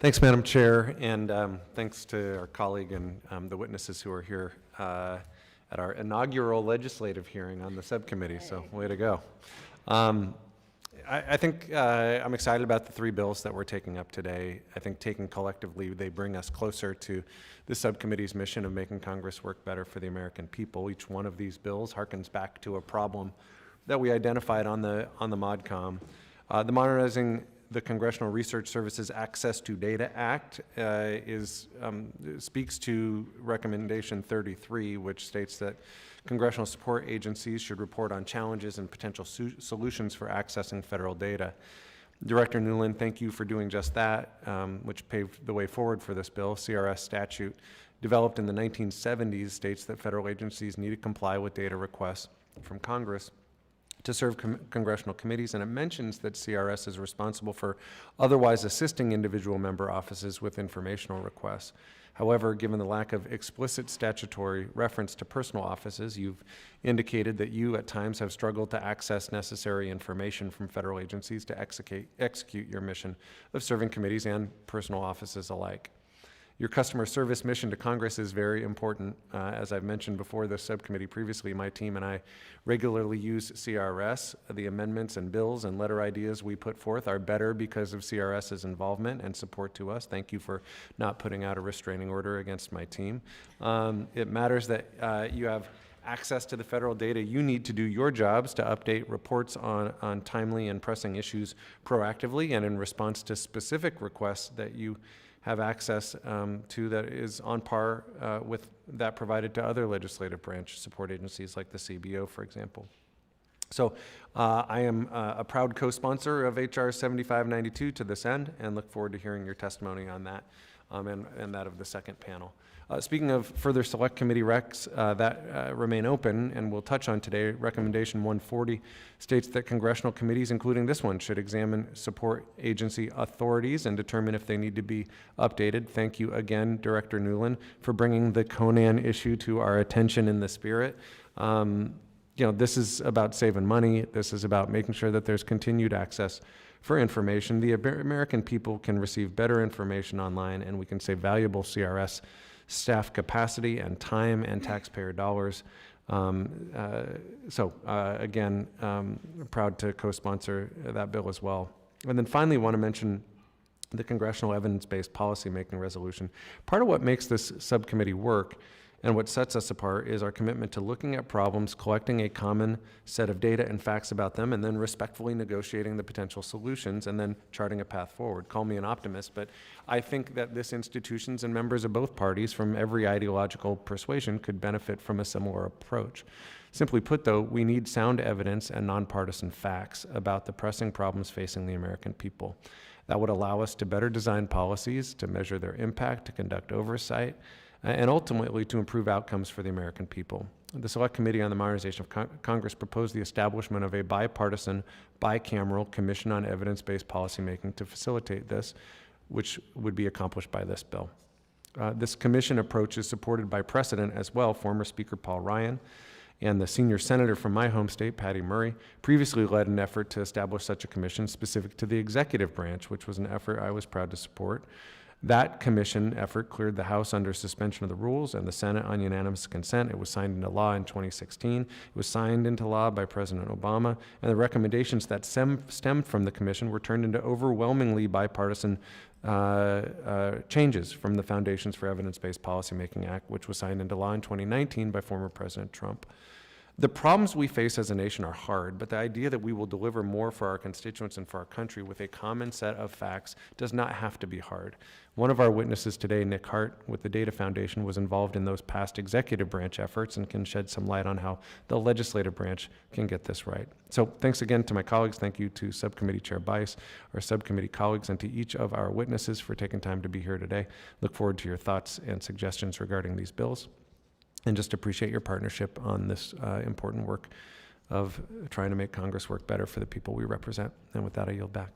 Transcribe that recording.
Thanks, Madam Chair, and thanks to our colleague and the witnesses who are here at our inaugural legislative hearing on the subcommittee, so way to go. I think I'm excited about the three bills that we're taking up today. I think taken collectively, they bring us closer to the subcommittee's mission of making Congress work better for the American people. Each one of these bills harkens back to a problem that we identified on the ModCom. The Modernizing the Congressional Research Service's Access to Data Act speaks to Recommendation 33, which states that congressional support agencies should report on challenges and potential solutions for accessing federal data. Director Newland, thank you for doing just that, which paved the way forward for this bill. CRS statute, developed in the 1970s, states that federal agencies need to comply with data requests from Congress to serve congressional committees, and it mentions that CRS is responsible for otherwise assisting individual member offices with informational requests. However, given the lack of explicit statutory reference to personal offices, you've indicated that you at times have struggled to access necessary information from federal agencies to execute your mission of serving committees and personal offices alike. Your customer service mission to Congress is very important. As I've mentioned before this subcommittee previously, my team and I regularly use CRS. The amendments and bills and letter ideas we put forth are better because of CRS's involvement and support to us. Thank you for not putting out a restraining order against my team. It matters that you have access to the federal data you need to do your jobs to update reports on timely and pressing issues proactively and in response to specific requests that you have access to that is on par with that provided to other legislative branch support agencies like the CBO, for example. So I am a proud co-sponsor of HR 7592 to this end and look forward to hearing your testimony on that and that of the second panel. Speaking of further select committee recs that remain open and we'll touch on today, Recommendation 140 states that congressional committees, including this one, should examine support agency authorities and determine if they need to be updated. Thank you again, Director Newland, for bringing the Conan issue to our attention in the spirit. You know, this is about saving money. This is about making sure that there's continued access for information. The American people can receive better information online, and we can save valuable CRS staff capacity and time and taxpayer dollars. Again, proud to co-sponsor that bill as well. And then finally, want to mention the Congressional Evidence-Based Policymaking Resolution. Part of what makes this subcommittee work and what sets us apart is our commitment to looking at problems, collecting a common set of data and facts about them, and then respectfully negotiating the potential solutions and then charting a path forward. Call me an optimist, but I think that this institutions and members of both parties from every ideological persuasion could benefit from a similar approach. Simply put, though, we need sound evidence and nonpartisan facts about the pressing problems facing the American people. That would allow us to better design policies, to measure their impact, to conduct oversight, and ultimately to improve outcomes for the American people. The Select Committee on the Modernization of Congress proposed the establishment of a bipartisan, bicameral Commission on Evidence-Based Policymaking to facilitate this, which would be accomplished by this bill. This commission approach is supported by precedent as well. Former Speaker Paul Ryan and the senior senator from my home state, Patty Murray, previously led an effort to establish such a commission specific to the executive branch, which was an effort I was proud to support. That commission effort cleared the House under suspension of the rules and the Senate on unanimous consent. It was signed into law in 2016. It was signed into law by President Obama, and the recommendations that stemmed from the commission were turned into overwhelmingly bipartisan changes from the Foundations for Evidence-Based Policymaking Act, which was signed into law in 2019 by former President Trump. The problems we face as a nation are hard, but the idea that we will deliver more for our constituents and for our country with a common set of facts does not have to be hard. One of our witnesses today, Nick Hart, with the Data Foundation, was involved in those past executive branch efforts and can shed some light on how the legislative branch can get this right. So thanks again to my colleagues. Thank you to Subcommittee Chair Bice, our subcommittee colleagues, and to each of our witnesses for taking time to be here today. Look forward to your thoughts and suggestions regarding these bills. And just appreciate your partnership on this important work of trying to make Congress work better for the people we represent. And with that, I yield back.